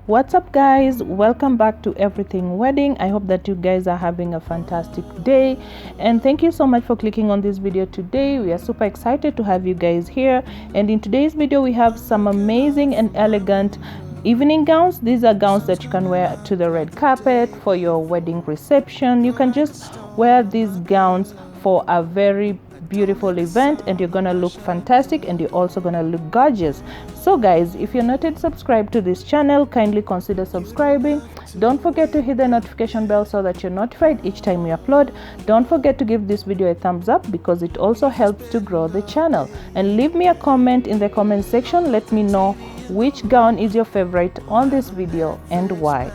What's up, guys? Welcome back to Everything Wedding. I hope that you guys are having a fantastic day, and thank you so much for clicking on this video today. We are super excited to have you guys here, and in today's video we have some amazing and elegant evening gowns. These are gowns that you can wear to the red carpet for your wedding reception. You can just wear these gowns for a very beautiful event and you're gonna look fantastic, and you're also gonna look gorgeous. So guys, if you're not yet subscribed to this channel, kindly consider subscribing. Don't forget to hit the notification bell so that you're notified each time we upload. Don't forget to give this video a thumbs up because it also helps to grow the channel, and leave me a comment in the comment section. Let me know which gown is your favorite on this video and why.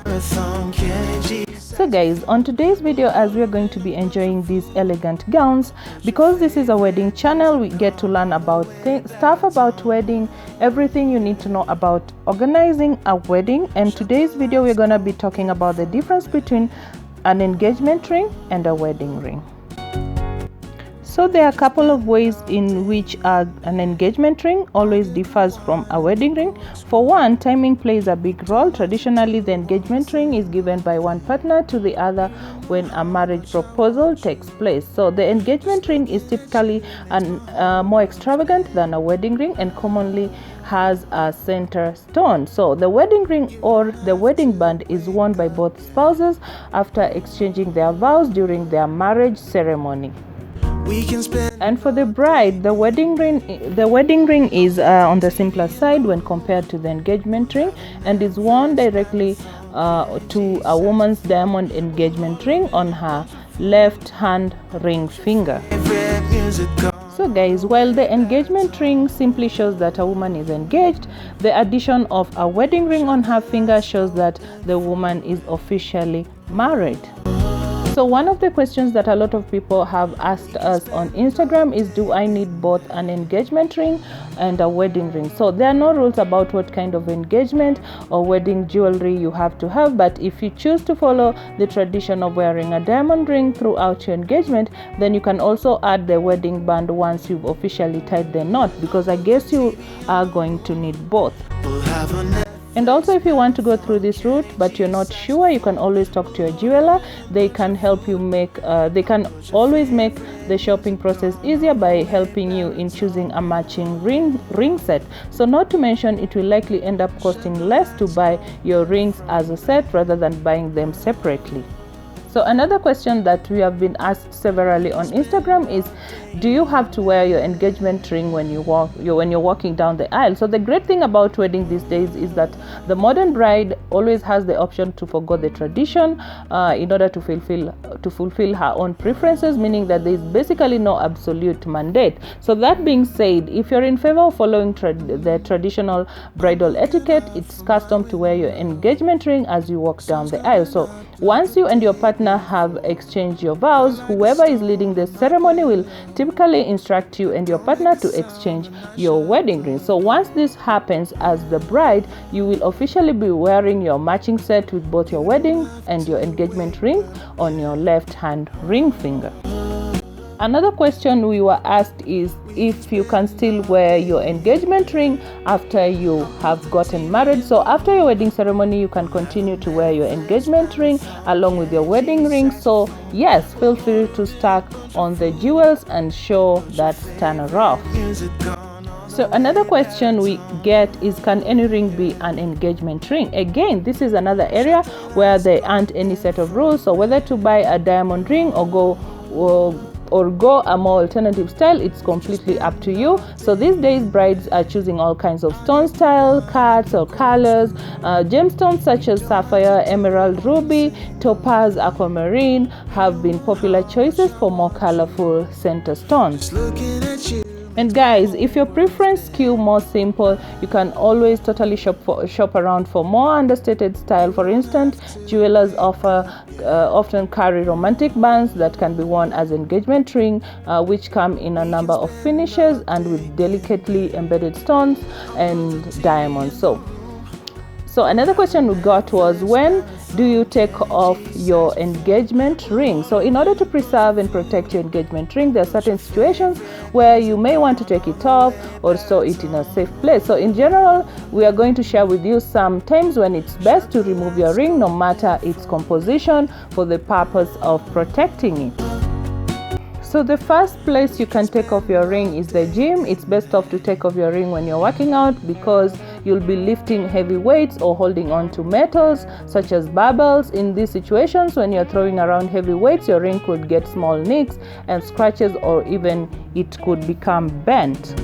So guys, on today's video, as we are going to be enjoying these elegant gowns, because this is a wedding channel, we get to learn about stuff about wedding, everything you need to know about organizing a wedding. And today's video we're going to be talking about the difference between an engagement ring and a wedding ring. So there are a couple of ways in which an engagement ring always differs from a wedding ring. For one, timing plays a big role. Traditionally, the engagement ring is given by one partner to the other when a marriage proposal takes place. So the engagement ring is typically more extravagant than a wedding ring and commonly has a center stone. So the wedding ring or the wedding band is worn by both spouses after exchanging their vows during their marriage ceremony. And for the bride, the wedding ring is on the simpler side when compared to the engagement ring, and is worn directly to a woman's diamond engagement ring on her left hand ring finger. So guys, while the engagement ring simply shows that a woman is engaged, the addition of a wedding ring on her finger shows that the woman is officially married. So one of the questions that a lot of people have asked us on Instagram is, do I need both an engagement ring and a wedding ring? So there are no rules about what kind of engagement or wedding jewelry you have to have, but if you choose to follow the tradition of wearing a diamond ring throughout your engagement, then you can also add the wedding band once you've officially tied the knot, because I guess you are going to need both. And also, if you want to go through this route but you're not sure, you can always talk to your jeweler. They can help you they can always make the shopping process easier by helping you in choosing a matching ring set. So not to mention, it will likely end up costing less to buy your rings as a set rather than buying them separately. So another question that we have been asked severally on Instagram is, do you have to wear your engagement ring when you're walking down the aisle? So the great thing about wedding these days is that the modern bride always has the option to forgo the tradition in order to fulfill her own preferences, meaning that there is basically no absolute mandate. So that being said, if you're in favor of following the traditional bridal etiquette, it's custom to wear your engagement ring as you walk down the aisle. So once you and your partner have exchanged your vows, whoever is leading the ceremony will typically instruct you and your partner to exchange your wedding ring. So once this happens, as the bride, you will officially be wearing your matching set with both your wedding and your engagement ring on your left hand ring finger. Another question we were asked is if you can still wear your engagement ring after you have gotten married. So after your wedding ceremony, you can continue to wear your engagement ring along with your wedding ring. So yes, feel free to stack on the jewels and show that stunner off. So another question we get is, can any ring be an engagement ring? Again, this is another area where there aren't any set of rules. So whether to buy a diamond ring or go a more alternative style, it's completely up to you. So these days, brides are choosing all kinds of stone style, cuts or colors. Gemstones such as sapphire, emerald, ruby, topaz, aquamarine have been popular choices for more colorful center stones. And guys, if your preference skew more simple, you can always totally shop around for more understated style. For instance, jewelers often carry romantic bands that can be worn as engagement ring, which come in a number of finishes and with delicately embedded stones and diamonds. So another question we got was, when do you take off your engagement ring? So in order to preserve and protect your engagement ring, there are certain situations where you may want to take it off or store it in a safe place. So in general, we are going to share with you some times when it's best to remove your ring, no matter its composition, for the purpose of protecting it. So the first place you can take off your ring is the gym. It's best off to take off your ring when you're working out, because you'll be lifting heavy weights or holding on to metals such as barbells. In these situations, when you're throwing around heavy weights, your ring could get small nicks and scratches, or even it could become bent.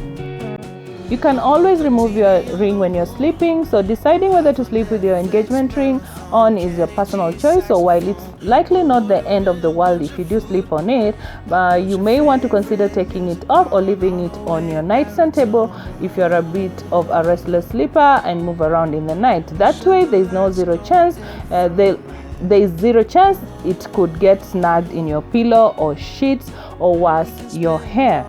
You can always remove your ring when you're sleeping, so deciding whether to sleep with your engagement ring on is your personal choice. So while it's likely not the end of the world if you do sleep on it, you may want to consider taking it off or leaving it on your nightstand table if you're a bit of a restless sleeper and move around in the night. That way there's zero chance it could get snagged in your pillow or sheets, or worse, your hair.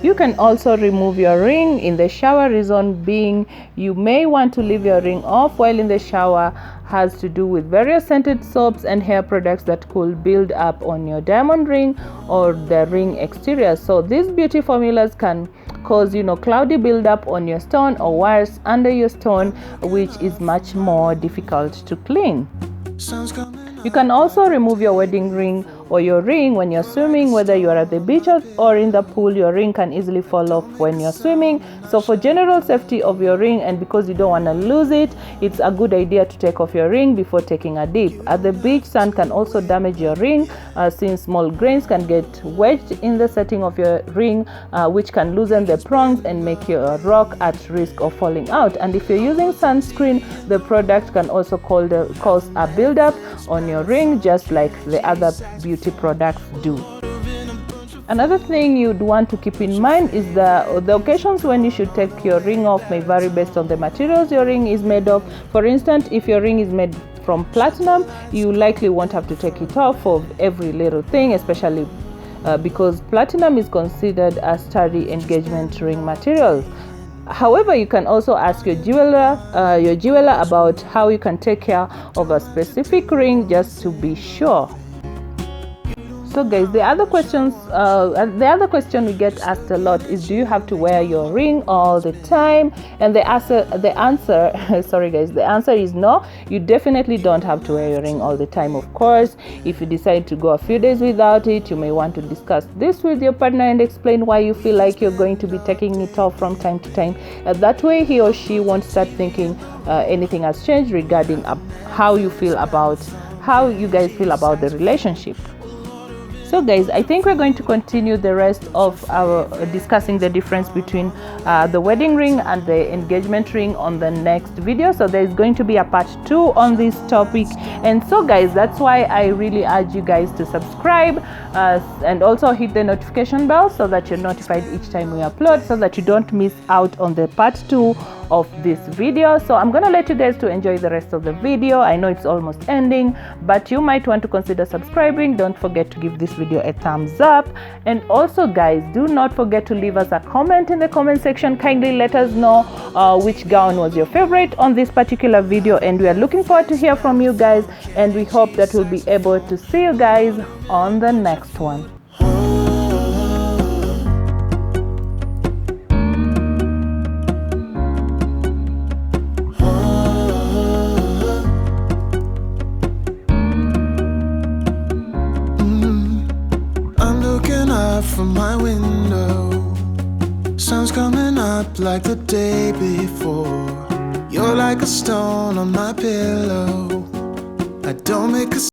You can also remove your ring in the shower. Reason being, you may want to leave your ring off while in the shower has to do with various scented soaps and hair products that could build up on your diamond ring or the ring exterior. So these beauty formulas can cause cloudy buildup on your stone, or worse, under your stone, which is much more difficult to clean. You can also remove your wedding ring or your ring when you're swimming, whether you are at the beach or in the pool. Your ring can easily fall off when you're swimming. So for general safety of your ring, and because you don't want to lose it, it's a good idea to take off your ring before taking a dip. At the beach, sand can also damage your ring, since small grains can get wedged in the setting of your ring, which can loosen the prongs and make your rock at risk of falling out. And if you're using sunscreen, the product can also cause a buildup on your ring, just like the other beauty products do. Another thing you'd want to keep in mind is the occasions when you should take your ring off may vary based on the materials your ring is made of. For instance, if your ring is made from platinum, you likely won't have to take it off for every little thing, especially because platinum is considered a sturdy engagement ring material. However, you can also ask your jeweler about how you can take care of a specific ring, just to be sure. So guys, the other question we get asked a lot is, do you have to wear your ring all the time? And the answer sorry guys, the answer is no. You definitely don't have to wear your ring all the time. Of course, if you decide to go a few days without it, you may want to discuss this with your partner and explain why you feel like you're going to be taking it off from time to time. That way he or she won't start thinking anything has changed regarding how you guys feel about the relationship. So guys, I think we're going to continue the rest of our discussing the difference between the wedding ring and the engagement ring on the next video. So there's going to be a part 2 on this topic. And so guys, that's why I really urge you guys to subscribe and also hit the notification bell so that you're notified each time we upload, so that you don't miss out on the part 2 of this video. So I'm gonna let you guys to enjoy the rest of the video. I know it's almost ending, but you might want to consider subscribing. Don't forget to give this video a thumbs up, and also guys, do not forget to leave us a comment in the comment section. Kindly let us know which gown was your favorite on this particular video, and we are looking forward to hear from you guys, and we hope that we'll be able to see you guys on the next one. From my window, sun's coming up like the day before. You're like a stone on my pillow. I don't make a